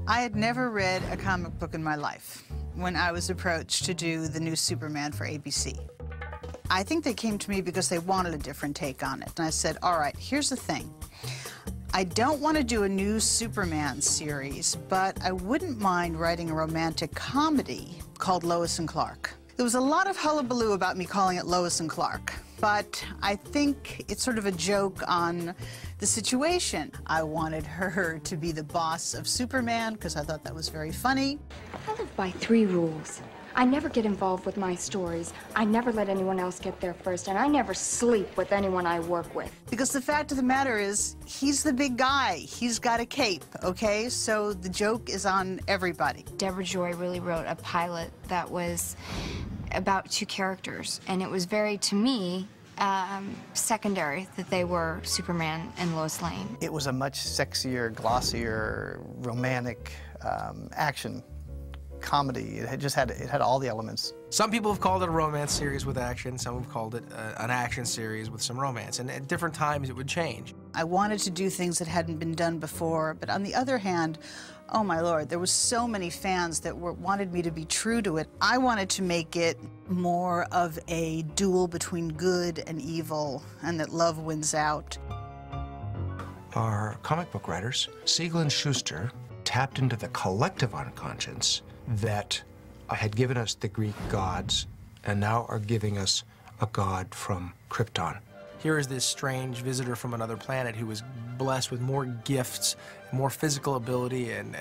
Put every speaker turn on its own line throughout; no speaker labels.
I had never read a comic book in my life when I was approached to do the new Superman for ABC. I think they came to me because they wanted a different take on it. And I said, all right, here's the thing. I don't want to do a new Superman series, but I wouldn't mind writing a romantic comedy called Lois and Clark. There was a lot of hullabaloo about me calling it Lois and Clark, but I think it's sort of a joke on the situation. I wanted her to be the boss of Superman because I thought that was very funny.
I live by 3 rules. I never get involved with my stories. I never let anyone else get there first, and I never sleep with anyone I work with.
Because the fact of the matter is, he's the big guy. He's got a cape, okay? So the joke is on everybody.
Deborah Joy really wrote a pilot that was about 2 characters, and it was very, to me, secondary that they were Superman and Lois Lane.
It was a much sexier, glossier, romantic action comedy. It had all the elements.
Some people have called it a romance series with action. Some have called it an action series with some romance. And at different times, it would change.
I wanted to do things that hadn't been done before, but on the other hand, oh my Lord, there was so many fans that wanted me to be true to it. I wanted to make it more of a duel between good and evil, and that love wins out.
Our comic book writers, Siegel and Schuster, tapped into the collective unconscious that had given us the Greek gods and now are giving us a god from Krypton.
Here is this strange visitor from another planet who was blessed with more gifts, more physical ability, and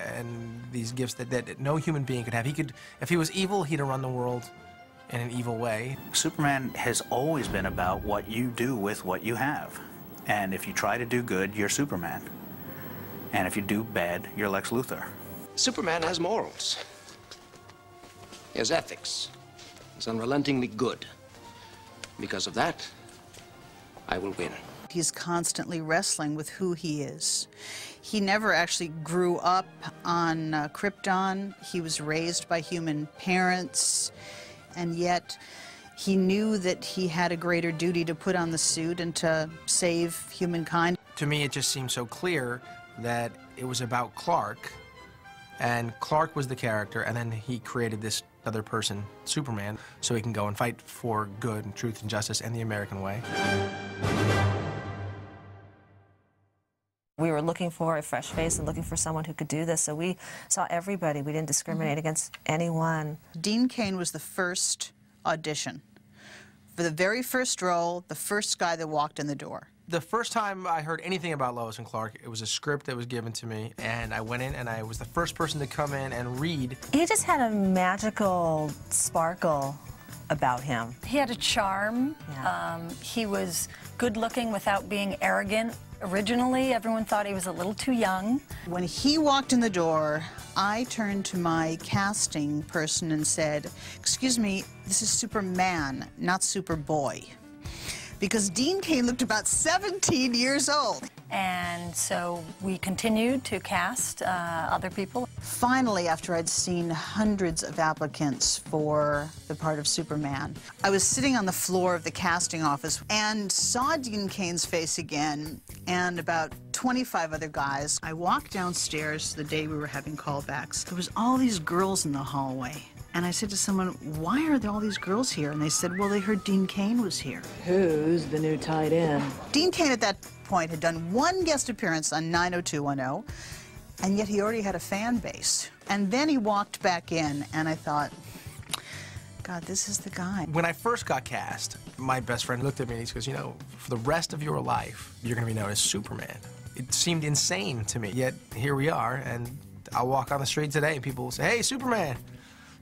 these gifts that no human being could have. If he was evil, he'd run the world in an evil way.
Superman has always been about what you do with what you have. And if you try to do good, you're Superman. And if you do bad, you're Lex Luthor.
Superman has morals. He has ethics. He's unrelentingly good. Because of that, I will win.
He's constantly wrestling with who he is. He never actually grew up on Krypton. He was raised by human parents, and yet he knew that he had a greater duty to put on the suit and to save humankind.
To me, it just seemed so clear that it was about Clark, and Clark was the character, and then he created this other person, Superman, so he can go and fight for good and truth and justice and the American way.
We were looking for a fresh face and looking for someone who could do this, so we saw everybody. We didn't discriminate against anyone.
Dean Cain was the first audition. For the very first role, the first guy that walked in the door.
The first time I heard anything about Lois and Clark, it was a script that was given to me, and I went in, and I was the first person to come in and read.
He just had a magical sparkle about him.
He had a charm.
Yeah.
He was good-looking without being arrogant. Originally, everyone thought he was a little too young.
When he walked in the door, I turned to my casting person and said, "Excuse me, this is Superman, not Superboy." Because Dean Cain looked about 17 years old.
And so we continued to cast other people.
Finally, after I'd seen hundreds of applicants for the part of Superman, I was sitting on the floor of the casting office and saw Dean Cain's face again and about 25 other guys. I walked downstairs the day we were having callbacks. There was all these girls in the hallway. And I said to someone, "Why are there all these girls here?" And they said, "Well, they heard Dean Cain was here."
Who's the new tight end?
Dean Cain at that point had done 1 guest appearance on 90210, and yet he already had a fan base. And then he walked back in, and I thought, God, this is the guy.
When I first got cast, my best friend looked at me and he goes, "You know, for the rest of your life, you're going to be known as Superman." It seemed insane to me, yet here we are, and I'll walk on the street today and people will say, "Hey, Superman."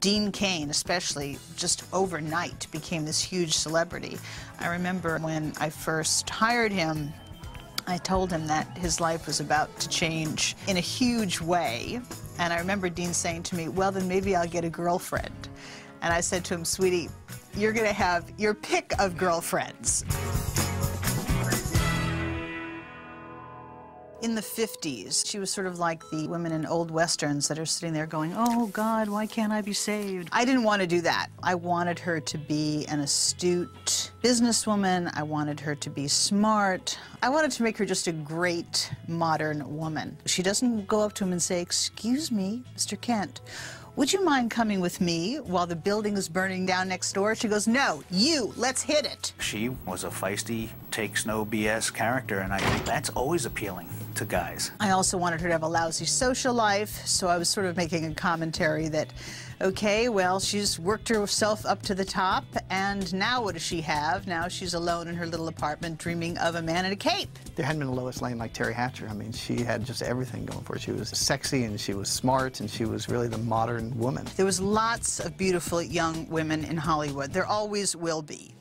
Dean Cain, especially, just overnight became this huge celebrity. I remember when I first hired him, I told him that his life was about to change in a huge way. And I remember Dean saying to me, "Well, then maybe I'll get a girlfriend." And I said to him, "Sweetie, you're going to have your pick of girlfriends." In the 50s, she was sort of like the women in old westerns that are sitting there going, "Oh, God, why can't I be saved?" I didn't want to do that. I wanted her to be an astute businesswoman. I wanted her to be smart. I wanted to make her just a great modern woman. She doesn't go up to him and say, "Excuse me, Mr. Kent, would you mind coming with me while the building is burning down next door?" She goes, "No, you, let's hit it."
She was a feisty, takes no BS character, and I think that's always appealing to guys.
I also wanted her to have a lousy social life, so I was sort of making a commentary that, okay, well, she's worked herself up to the top, and now what does she have? Now she's alone in her little apartment dreaming of a man in a cape.
There hadn't been a Lois Lane like Terry Hatcher. I mean, she had just everything going for her. She was sexy, and she was smart, and she was really the modern woman.
There was lots of beautiful young women in Hollywood. There always will be.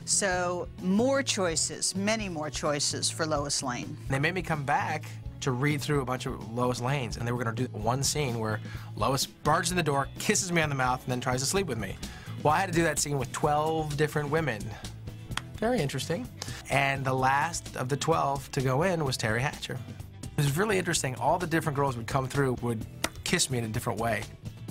So more choices, many more choices for Lois Lane.
They made me come back to read through a bunch of Lois Lanes, and they were going to do one scene where Lois barges in the door, kisses me on the mouth, and then tries to sleep with me. Well, I had to do that scene with 12 different women. Very interesting. And the last of the 12 to go in was Terry Hatcher. It was really interesting. All the different girls would come through, would kiss me in a different way.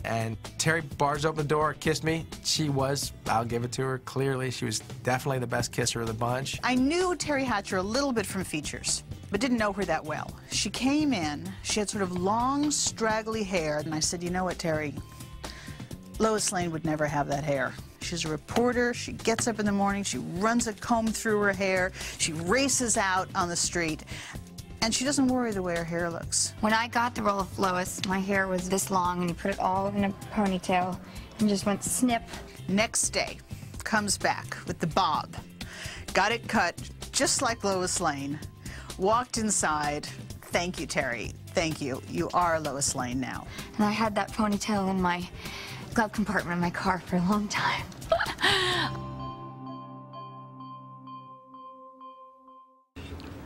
And Terry barged open the door, kissed me. She was, I'll give it to her, clearly, she was definitely the best kisser of the bunch.
I knew Terry Hatcher a little bit from features, but didn't know her that well. She came in, she had sort of long, straggly hair, and I said, "You know what, Terry? Lois Lane would never have that hair. She's a reporter, she gets up in the morning, she runs a comb through her hair, she races out on the street, and she doesn't worry the way her hair looks."
When I got the role of Lois, my hair was this long, and you put it all in a ponytail and just went snip.
Next day, comes back with the bob, got it cut just like Lois Lane, walked inside. "Thank you, Terry. Thank you. You are Lois Lane now."
And I had that ponytail in my glove compartment of my car for a long time.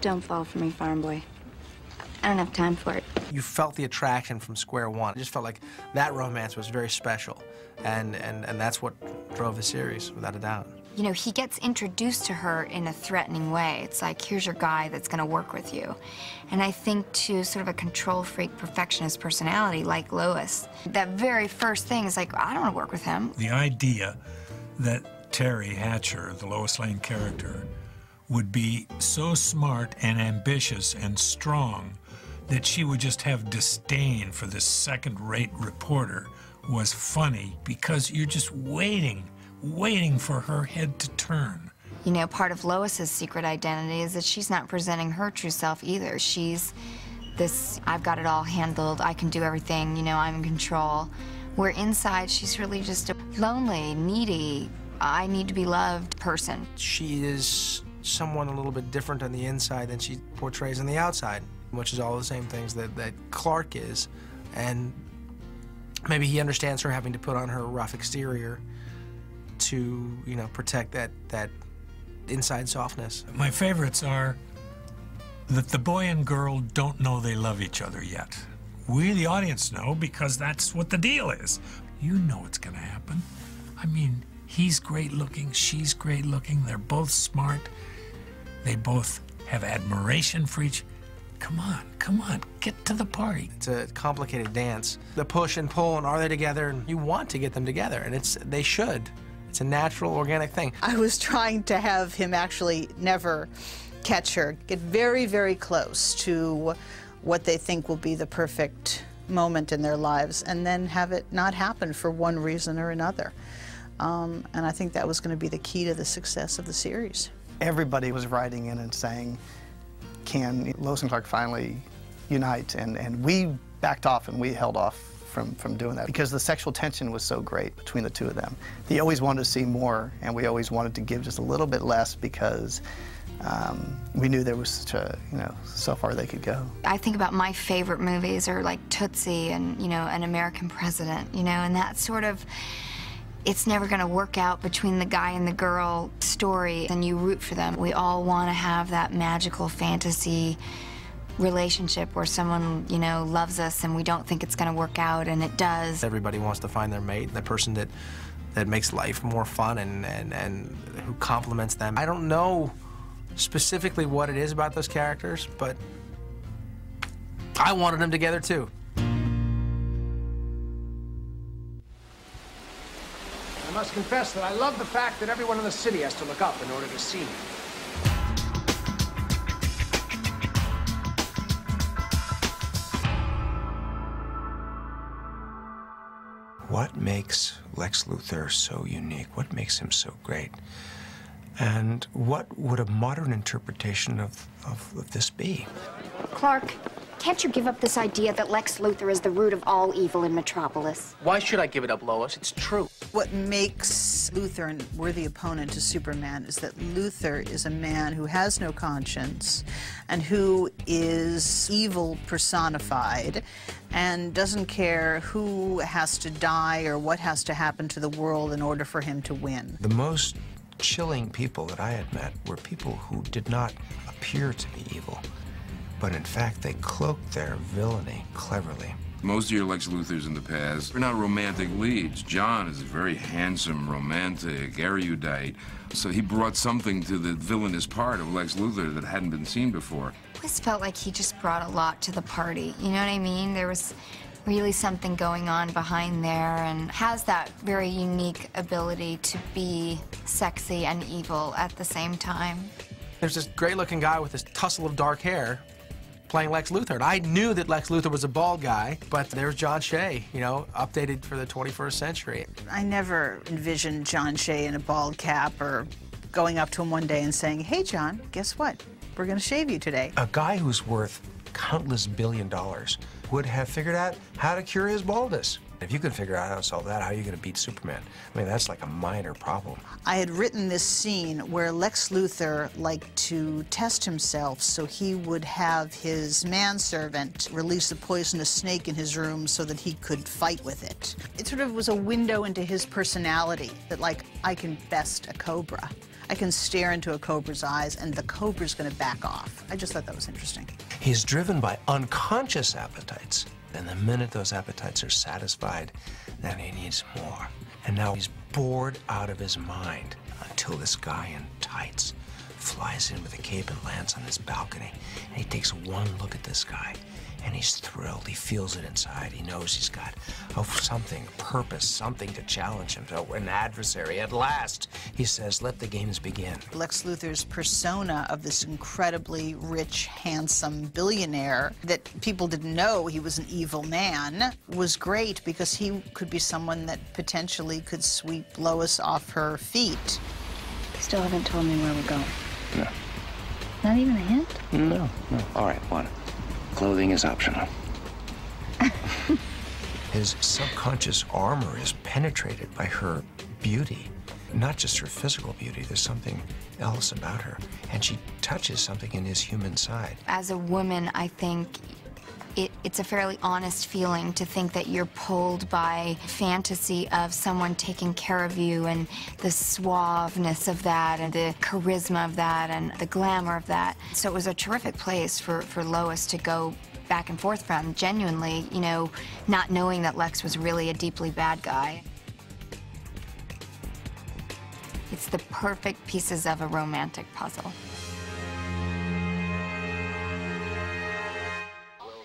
Don't fall for me, farm boy. I don't have time for it.
You felt the attraction from square one. It just felt like that romance was very special. And that's what drove the series, without a doubt.
You know, he gets introduced to her in a threatening way. It's like, here's your guy that's gonna work with you. And I think to sort of a control freak, perfectionist personality like Lois, that very first thing is like, I don't wanna work with him.
The idea that Terry Hatcher, the Lois Lane character, would be so smart and ambitious and strong that she would just have disdain for this second-rate reporter was funny, because you're just waiting for her head to turn.
You know, part of Lois's secret identity is that she's not presenting her true self either. She's this, I've got it all handled, I can do everything, you know, I'm in control. Where inside, she's really just a lonely, needy, I need to be loved person.
She is someone a little bit different on the inside than she portrays on the outside, which is all the same things that Clark is. And maybe he understands her having to put on her rough exterior to, you know, protect that inside softness.
My favorites are that the boy and girl don't know they love each other yet. We, the audience, know, because that's what the deal is. You know it's gonna happen. I mean, he's great looking, she's great looking, they're both smart, they both have admiration for each. Come on, get to the party.
It's a complicated dance. The push and pull, and are they together? And you want to get them together, and they should. It's a natural, organic thing.
I was trying to have him actually never catch her, get very, very close to what they think will be the perfect moment in their lives, and then have it not happen for one reason or another. And I think that was going to be the key to the success of the series.
Everybody was writing in and saying, can Lois and Clark finally unite? And we backed off, and we held off from doing that because the sexual tension was so great between the two of them. They always wanted to see more, and we always wanted to give just a little bit less because we knew there was such a, you know, so far they could go.
I think about my favorite movies are like Tootsie and, you know, An American President, you know, and that sort of, it's never gonna work out between the guy and the girl story, and you root for them. We all wanna have that magical fantasy relationship where someone, you know, loves us and we don't think it's gonna work out, and it does.
Everybody wants to find their mate, the person that makes life more fun and who complements them. I don't know specifically what it is about those characters, but I wanted them together too.
I must confess that I love the fact that everyone in the city has to look up in order to see me.
What makes Lex Luthor so unique? What makes him so great? And what would a modern interpretation of this be?
Clark, can't you give up this idea that Lex Luthor is the root of all evil in Metropolis?
Why should I give it up, Lois? It's true.
What makes Luthor a worthy opponent to Superman is that Luthor is a man who has no conscience and who is evil personified and doesn't care who has to die or what has to happen to the world in order for him to win.
The most chilling people that I had met were people who did not appear to be evil, but in fact they cloaked their villainy cleverly.
Most of your Lex Luthors in the past are not romantic leads. John is a very handsome, romantic, erudite, so he brought something to the villainous part of Lex Luthor that hadn't been seen before.
I always felt like he just brought a lot to the party, you know what I mean? There was really something going on behind there, and has that very unique ability to be sexy and evil at the same time.
There's this great-looking guy with this tussle of dark hair playing Lex Luthor. And I knew that Lex Luthor was a bald guy, but there's John Shea, you know, updated for the 21st century.
I never envisioned John Shea in a bald cap or going up to him one day and saying, "Hey, John, guess what? We're going to shave you today."
A guy who's worth countless $1 billion would have figured out how to cure his baldness. If you could figure out how to solve that, how are you going to beat Superman? I mean, that's like a minor problem.
I had written this scene where Lex Luthor liked to test himself, so he would have his manservant release a poisonous snake in his room so that he could fight with it. It sort of was a window into his personality, that like, I can best a cobra. I can stare into a cobra's eyes and the cobra's going to back off. I just thought that was interesting.
He's driven by unconscious appetites. And the minute those appetites are satisfied, then he needs more. And now he's bored out of his mind until this guy in tights flies in with a cape and lands on his balcony. And he takes one look at this guy, and he's thrilled. He feels it inside. He knows he's got something, a purpose, something to challenge him, an adversary. At last, he says, let the games begin.
Lex Luthor's persona of this incredibly rich, handsome billionaire that people didn't know he was an evil man was great because he could be someone that potentially could sweep Lois off her feet.
You still haven't told me where we're going.
No.
Not even a hint?
No. All right, one. Clothing is optional.
His subconscious armor is penetrated by her beauty. Not just her physical beauty, there's something else about her. And she touches something in his human side.
As a woman, I think it's a fairly honest feeling to think that you're pulled by fantasy of someone taking care of you and the suaveness of that and the charisma of that and the glamour of that. So it was a terrific place for Lois to go back and forth from, genuinely, you know, not knowing that Lex was really a deeply bad guy. It's the perfect pieces of a romantic puzzle.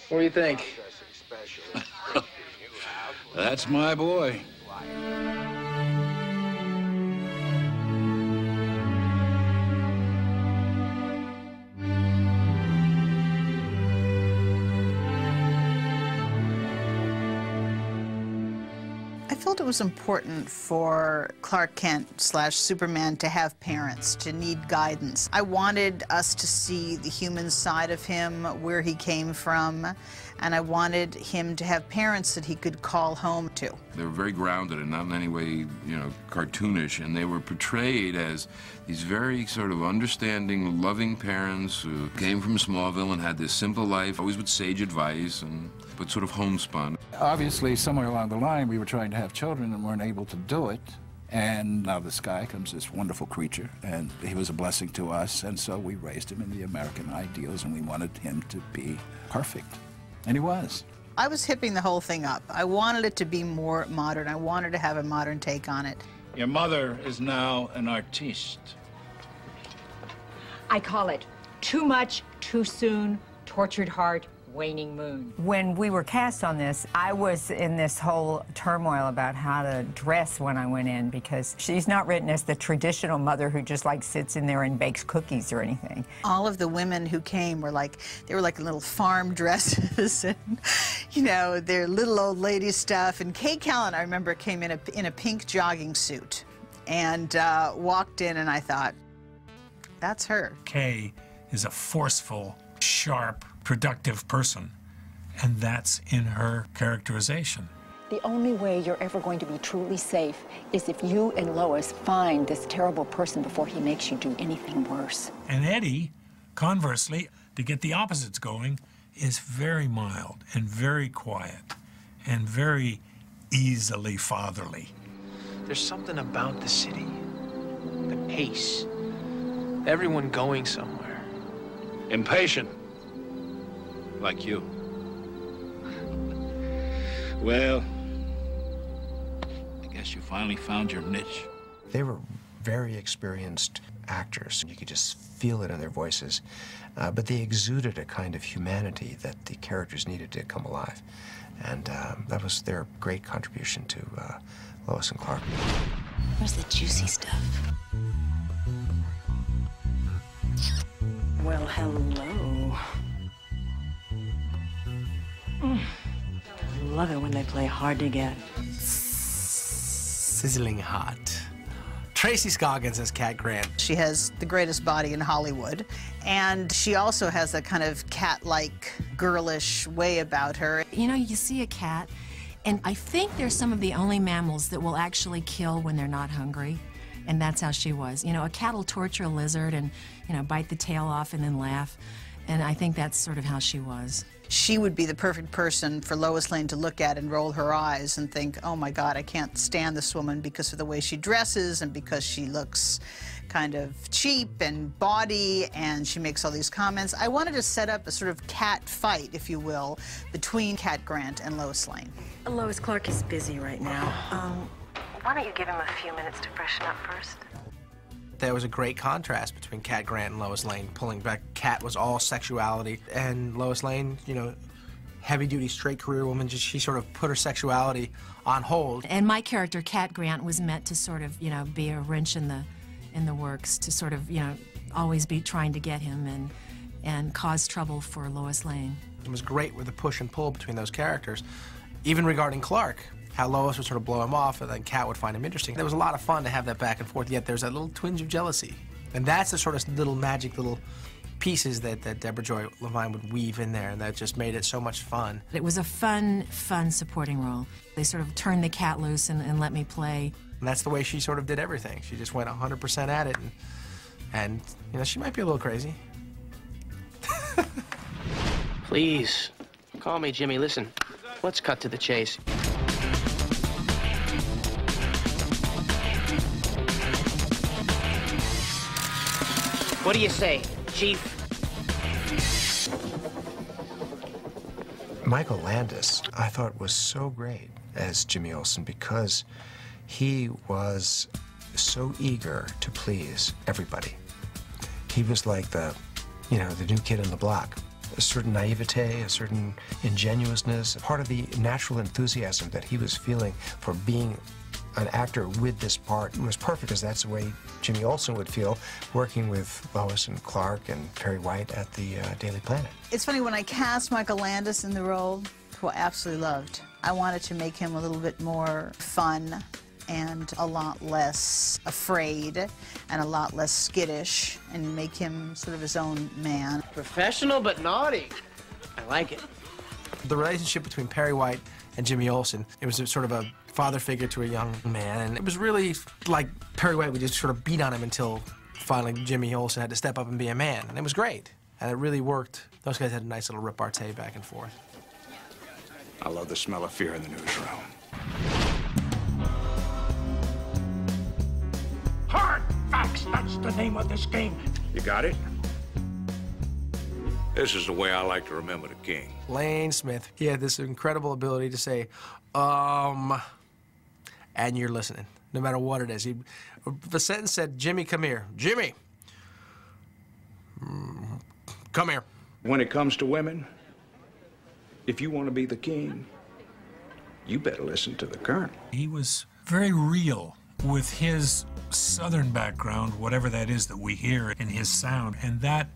What do you think?
That's my boy.
I felt it was important for Clark Kent / Superman to have parents, to need guidance. I wanted us to see the human side of him, where he came from, and I wanted him to have parents that he could call home to.
They were very grounded and not in any way, you know, cartoonish, and they were portrayed as these very sort of understanding, loving parents who came from Smallville and had this simple life, always with sage advice, but sort of homespun.
Obviously, somewhere along the line, we were trying to have children and weren't able to do it. And out of the sky comes this wonderful creature, and he was a blessing to us, and so we raised him in the American ideals, and we wanted him to be perfect. And he was.
I was hipping the whole thing up. I wanted it to be more modern. I wanted to have a modern take on it.
Your mother is now an artiste.
I call it Too Much, Too Soon, Tortured Heart,
waning moon.
When we were cast on this, I was in this whole turmoil about how to dress when I went in, because she's not written as the traditional mother who just like sits in there and bakes cookies or anything.
All of the women who came were like, they were like little farm dresses and, you know, their little old lady stuff. And Kay Callan, I remember, came in a pink jogging suit and walked in, and I thought, that's her.
Kay is a forceful, sharp, productive person, and that's in her characterization.
The only way you're ever going to be truly safe is if you and Lois find this terrible person before he makes you do anything worse.
And Eddie, conversely, to get the opposites going, is very mild and very quiet and very easily fatherly.
There's something about the city, the pace, everyone going somewhere.
Impatient, like you. Well, I guess you finally found your niche.
They were very experienced actors. You could just feel it in their voices, but they exuded a kind of humanity that the characters needed to come alive. And that was their great contribution to Lois and Clark.
Where's the juicy stuff?
Well, hello. I love it when they play hard to get.
Sizzling hot. Tracy Scoggins as Cat Grant.
She has the greatest body in Hollywood, and she also has a kind of cat-like, girlish way about her.
You know, you see a cat, and I think they're some of the only mammals that will actually kill when they're not hungry, and that's how she was. You know, a cat will torture a lizard and, you know, bite the tail off and then laugh, and I think that's sort of how she was.
She would be the perfect person for Lois Lane to look at and roll her eyes and think, oh my God, I can't stand this woman because of the way she dresses and because she looks kind of cheap and bawdy and she makes all these comments. I wanted to set up a sort of cat fight, if you will, between Cat Grant and Lois Lane.
Lois, Clark is busy right now. Why don't you give him a few minutes to freshen up first?
There was a great contrast between Cat Grant and Lois Lane. Pulling back, Cat was all sexuality, and Lois Lane, you know, heavy-duty, straight career woman, just she sort of put her sexuality on hold.
And my character, Cat Grant, was meant to sort of, you know, be a wrench in the works, to sort of, you know, always be trying to get him and cause trouble for Lois Lane.
It was great with the push and pull between those characters, even regarding Clark. How Lois would sort of blow him off, and then Cat would find him interesting. There was a lot of fun to have that back and forth, yet there's that little twinge of jealousy. And that's the sort of little magic little pieces that Deborah Joy Levine would weave in there, and that just made it so much fun.
It was a fun supporting role. They sort of turned the cat loose and let me play.
And that's the way she sort of did everything. She just went 100% at it, and you know, she might be a little crazy.
Please, call me Jimmy. Listen, let's cut to the chase. What do you say, Chief?
Michael Landis, I thought, was so great as Jimmy Olsen because he was so eager to please everybody. He was like the, you know, the new kid on the block. A certain naivete, a certain ingenuousness, part of the natural enthusiasm that he was feeling for being an actor with this part was perfect, because that's the way Jimmy Olsen would feel working with Lois and Clark and Perry White at the Daily Planet.
It's funny, when I cast Michael Landis in the role, who I absolutely loved, I wanted to make him a little bit more fun and a lot less afraid and a lot less skittish, and make him sort of his own man.
Professional but naughty. I like it.
The relationship between Perry White and Jimmy Olsen, it was sort of a father figure to a young man, and it was really like Perry White would just sort of beat on him until finally Jimmy Olsen had to step up and be a man, and it was great, and it really worked. Those guys had a nice little repartee back and forth.
I love the smell of fear in the newsroom.
Hard facts, that's the name of this game.
You got it? This is the way I like to remember the king.
Lane Smith, he had this incredible ability to say, and you're listening, no matter what it is. The sentence said, Jimmy, come here. Jimmy, come here.
When it comes to women, If you want to be the king, you better listen to the colonel.
He was very real with his Southern background, whatever that is that we hear in his sound, and that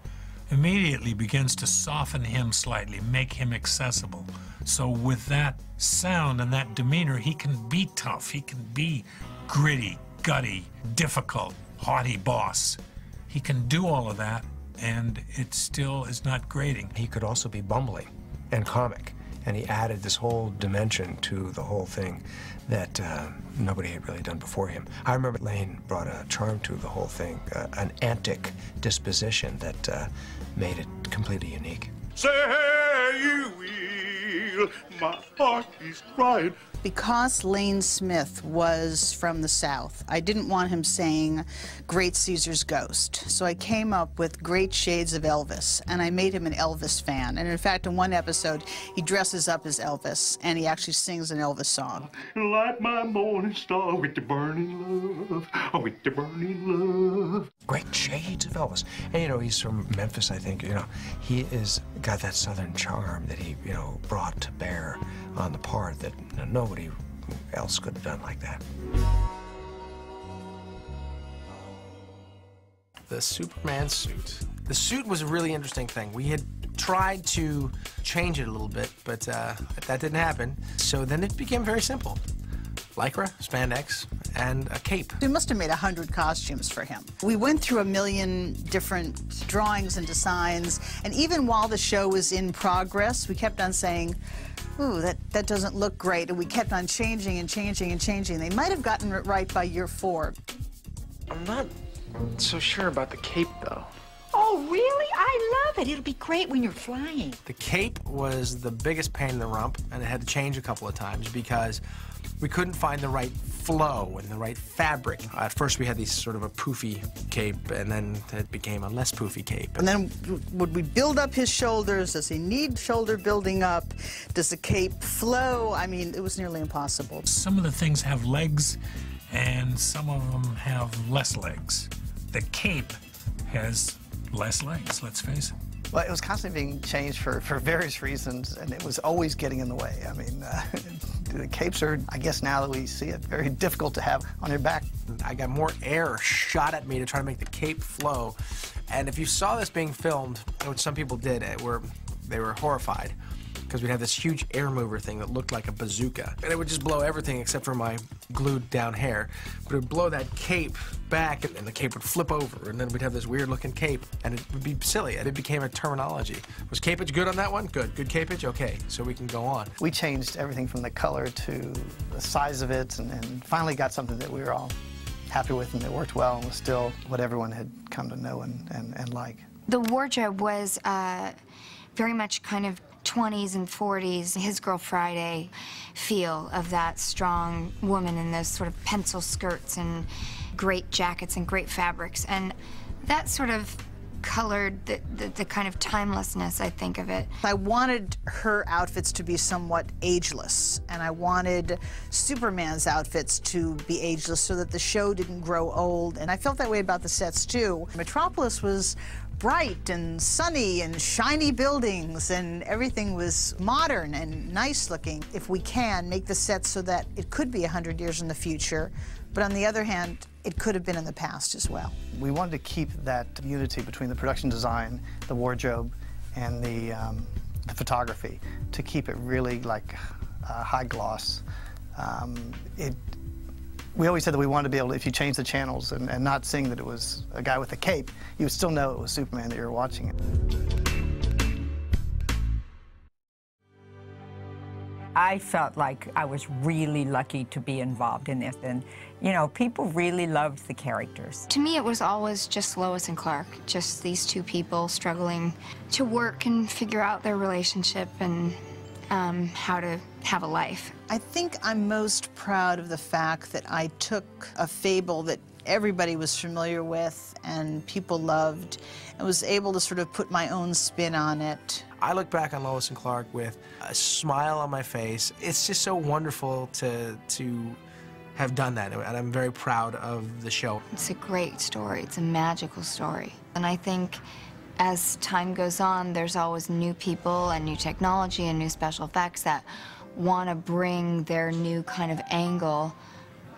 immediately begins to soften him slightly, make him accessible. So with that sound and that demeanor, he can be tough, he can be gritty, gutty, difficult, haughty boss. He can do all of that, and it still is not grating.
He could also be bumbling and comic, and he added this whole dimension to the whole thing that nobody had really done before him. I remember Lane brought a charm to the whole thing, an antic disposition that made it completely unique.
Say you will, my heart is crying.
Because Lane Smith was from the South, I didn't want him saying Great Caesar's Ghost. So I came up with Great Shades of Elvis, and I made him an Elvis fan. And in fact, in one episode, he dresses up as Elvis, and he actually sings an Elvis song.
Light my morning star with the burning love, with the burning love.
Great Shades of Elvis. And, you know, he's from Memphis, I think. You know, he is got that Southern charm that he, you know, brought to bear on the part that nobody else could have done like that.
The Superman suit. The suit was a really interesting thing. We had tried to change it a little bit, but that didn't happen. So then it became very simple. Lycra, spandex, and a cape.
We must have made 100 costumes for him. We went through a million different drawings and designs, and even while the show was in progress, we kept on saying, ooh, that doesn't look great, and we kept on changing and changing and changing. They might have gotten it right by year 4.
I'm not so sure about the cape, though.
Oh, really? I love it. It'll be great when you're flying.
The cape was the biggest pain in the rump, and it had to change a couple of times because we couldn't find the right flow and the right fabric. At first, we had these sort of a poofy cape, and then it became a less poofy cape.
And then would we build up his shoulders? Does he need shoulder building up? Does the cape flow? I mean, it was nearly impossible.
Some of the things have legs, and some of them have less legs. The cape has less legs, let's face it.
Well, it was constantly being changed for various reasons, and it was always getting in the way. I mean, the capes are, I guess now that we see it, very difficult to have on your back.
I got more air shot at me to try to make the cape flow. And if you saw this being filmed, which some people did, they were horrified, because we'd have this huge air mover thing that looked like a bazooka. And it would just blow everything except for my glued down hair. But it would blow that cape back, and the cape would flip over, and then we'd have this weird looking cape, and it would be silly. It became a terminology. Was capage good on that one? Good. Good capage? Okay, so we can go on.
We changed everything from the color to the size of it, and finally got something that we were all happy with and that worked well and was still what everyone had come to know and like.
The wardrobe was very much kind of 20s and 40s, His Girl Friday feel of that strong woman in those sort of pencil skirts and great jackets and great fabrics. And that sort of colored the kind of timelessness, I think, of it.
I wanted her outfits to be somewhat ageless, and I wanted Superman's outfits to be ageless so that the show didn't grow old. And I felt that way about the sets, too. Metropolis was bright and sunny and shiny buildings, and everything was modern and nice looking. If we can, make the sets so that it could be 100 years in the future, but on the other hand, it could have been in the past as well.
We wanted to keep that unity between the production design, the wardrobe, and the photography, to keep it really like high gloss. We always said that we wanted to be able to, if you change the channels and not seeing that it was a guy with a cape, you would still know it was Superman that you were watching it.
I felt like I was really lucky to be involved in this, and, you know, people really loved the characters.
To me, it was always just Lois and Clark, just these two people struggling to work and figure out their relationship and how to have a life.
I think I'm most proud of the fact that I took a fable that everybody was familiar with and people loved and was able to sort of put my own spin on it.
I look back on Lois and Clark with a smile on my face. It's just so wonderful to have done that, and I'm very proud of the show.
It's a great story. It's a magical story. And I think As time goes on, there's always new people and new technology and new special effects that want to bring their new kind of angle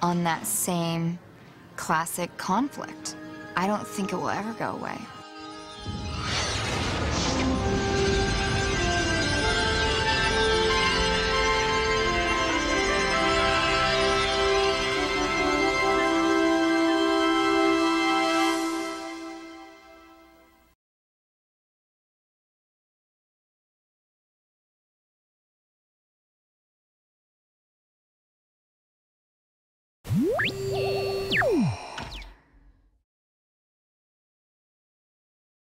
on that same classic conflict. I don't think it will ever go away.